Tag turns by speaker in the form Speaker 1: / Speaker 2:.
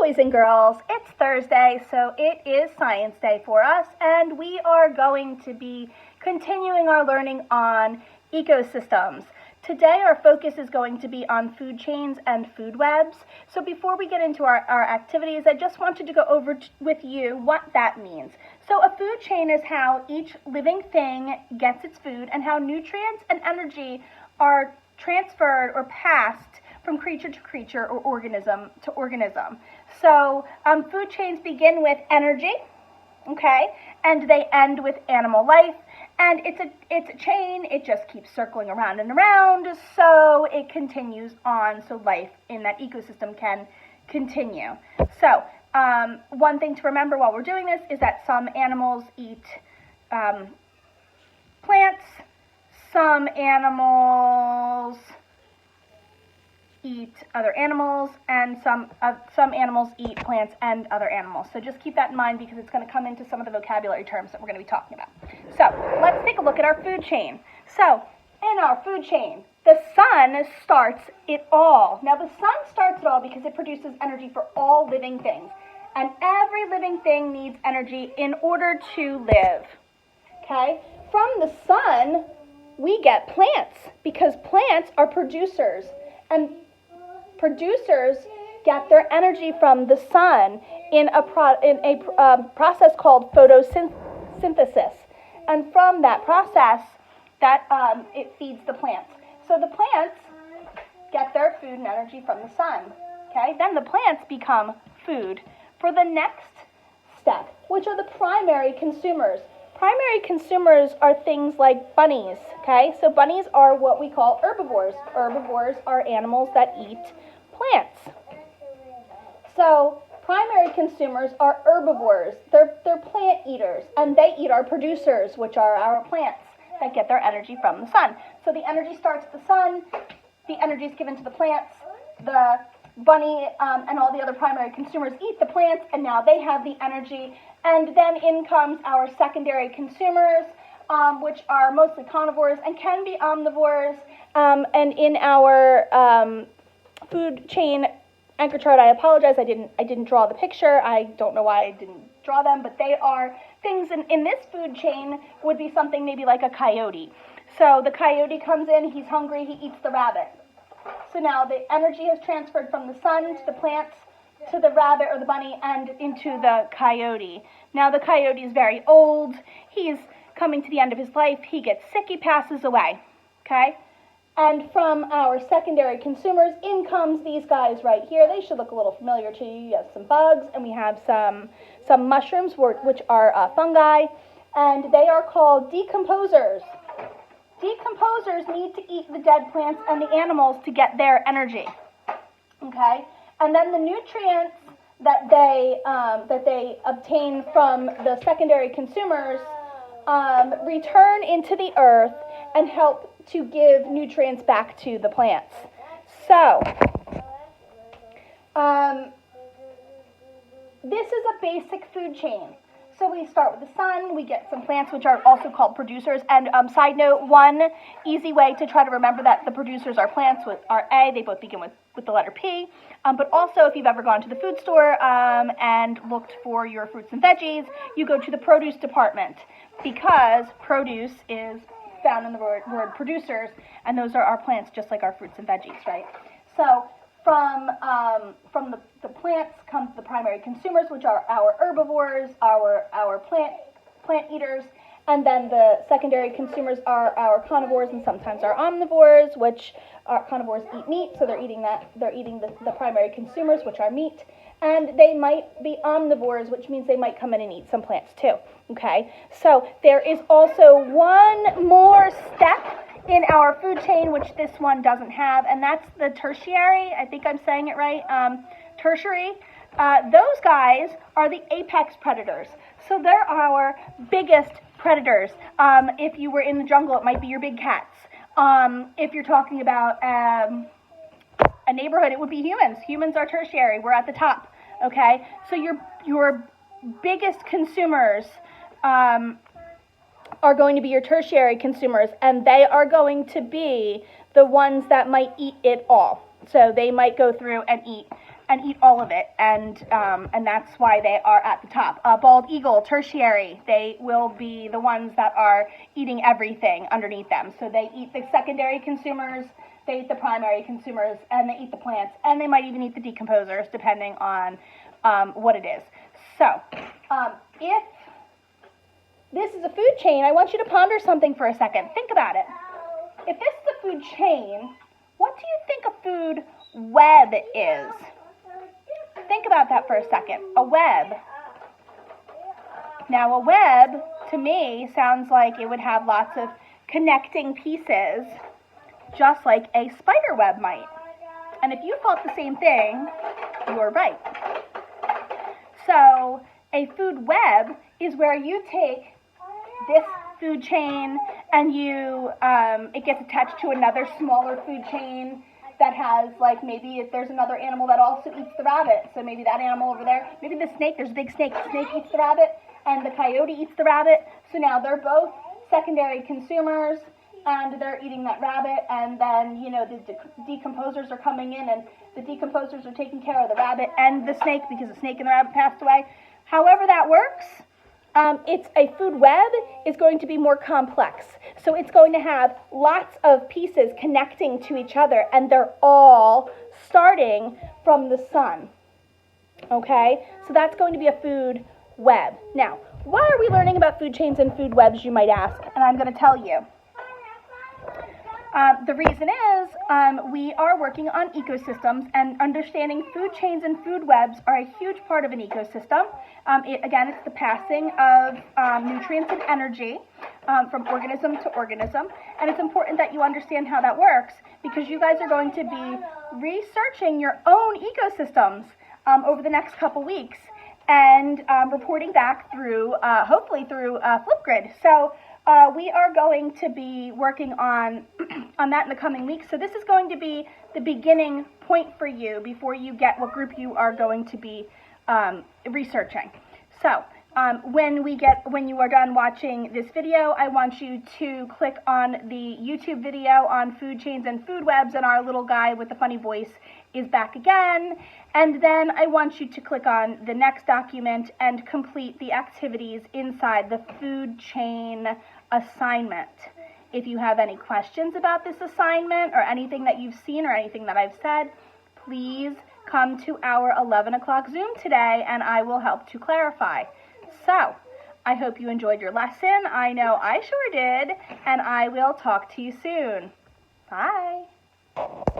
Speaker 1: boys and girls, it's Thursday, so it is Science Day for us, and we are going to be continuing our learning on ecosystems. Today our focus is going to be on food chains and food webs. So before we get into our activities, I just wanted to go over with you what that means. So a food chain is how each living thing gets its food and how nutrients and energy are transferred or passed from creature to creature or organism to organism. So food chains begin with energy, okay, and they end with animal life. And it's a chain, it just keeps circling around and around, so it continues on, so life in that ecosystem can continue. So, one thing to remember while we're doing this is that some animals eat plants, some animals eat other animals, and some animals eat plants and other animals. So just keep that in mind because it's going to come into some of the vocabulary terms that we're going to be talking about. So let's take a look at our food chain. So in our food chain, the sun starts it all. Now the sun starts it all because it produces energy for all living things. And every living thing needs energy in order to live. Okay? From the sun, we get plants because plants are producers. And producers get their energy from the sun in a process called photosynthesis. And from that process, it feeds the plants. So the plants get their food and energy from the sun. Okay? Then the plants become food for the next step, which are the primary consumers. Primary consumers are things like bunnies, okay? So bunnies are what we call herbivores. Herbivores are animals that eat plants. So primary consumers are herbivores. They're plant eaters, and they eat our producers, which are our plants that get their energy from the sun. So the energy starts at the sun, the energy is given to the plants, the bunny and all the other primary consumers eat the plants, and now they have the energy. And then in comes our secondary consumers, which are mostly carnivores and can be omnivores. And in our food chain anchor chart, I apologize, I didn't draw the picture. I don't know why I didn't draw them, but they are things in this food chain would be something maybe like a coyote. So the coyote comes in, he's hungry, he eats the rabbit. So now the energy has transferred from the sun to the plants, to the rabbit or the bunny, and into the coyote. Now the coyote is very old. He's coming to the end of his life. He gets sick. He passes away. Okay? And from our secondary consumers, in comes these guys right here. They should look a little familiar to you. You have some bugs, and we have some mushrooms, which are fungi, and they are called decomposers. Decomposers need to eat the dead plants and the animals to get their energy. Okay? And then the nutrients that they obtain from the secondary consumers return into the earth and help to give nutrients back to the plants. So, this is a basic food chain. So we start with the sun, we get some plants which are also called producers, and side note, one easy way to try to remember that the producers are plants are A, they both begin with the letter P, but also if you've ever gone to the food store and looked for your fruits and veggies, you go to the produce department because produce is found in the word producers, and those are our plants just like our fruits and veggies, right? So from the plants comes the primary consumers, which are our herbivores, our plant eaters, and then the secondary consumers are our carnivores and sometimes our omnivores, which our carnivores eat meat, so they're eating the primary consumers, which are meat, and they might be omnivores, which means they might come in and eat some plants too. Okay, so there is also one more step in our food chain, which this one doesn't have, and that's the tertiary. I think I'm saying it right. Tertiary. Those guys are the apex predators. So they're our biggest predators. If you were in the jungle, it might be your big cats. If you're talking about a neighborhood, it would be humans. Humans are tertiary. We're at the top. Okay. So your biggest consumers are going to be your tertiary consumers, and they are going to be the ones that might eat it all. So they might go through and eat all of it, and that's why they are at the top. Bald eagle, tertiary, they will be the ones that are eating everything underneath them. So they eat the secondary consumers, they eat the primary consumers, and they eat the plants, and they might even eat the decomposers, depending on what it is. So if this is a food chain, I want you to ponder something for a second. Think about it. If this is a food chain, what do you think a food web is? Think about that for a second. A web. Now, a web, to me, sounds like it would have lots of connecting pieces, just like a spider web might. And if you thought the same thing, you are right. So, a food web is where you take this food chain and you, it gets attached to another smaller food chain that has, like, maybe if there's another animal that also eats the rabbit, so maybe that animal over there, maybe the snake, there's a big snake, the snake eats the rabbit, and the coyote eats the rabbit, so now they're both secondary consumers, and they're eating that rabbit, and then, you know, the decomposers are coming in, and the decomposers are taking care of the rabbit and the snake, because the snake and the rabbit passed away. However that works, it's a food web is going to be more complex. So it's going to have lots of pieces connecting to each other, and they're all starting from the sun. Okay? So that's going to be a food web. Now, why are we learning about food chains and food webs, you might ask? And I'm going to tell you. The reason is we are working on ecosystems, and understanding food chains and food webs are a huge part of an ecosystem. Again, it's the passing of nutrients and energy from organism to organism, and it's important that you understand how that works, because you guys are going to be researching your own ecosystems over the next couple weeks, and reporting back through, hopefully through Flipgrid. So we are going to be working on that in the coming weeks. So this is going to be the beginning point for you before you get what group you are going to be researching. So when you are done watching this video, I want you to click on the YouTube video on food chains and food webs, and our little guy with the funny voice is back again. And then I want you to click on the next document and complete the activities inside the food chain assignment. If you have any questions about this assignment or anything that you've seen or anything that I've said, please come to our 11 o'clock Zoom today and I will help to clarify. So, I hope you enjoyed your lesson. I know I sure did, and I will talk to you soon. Bye.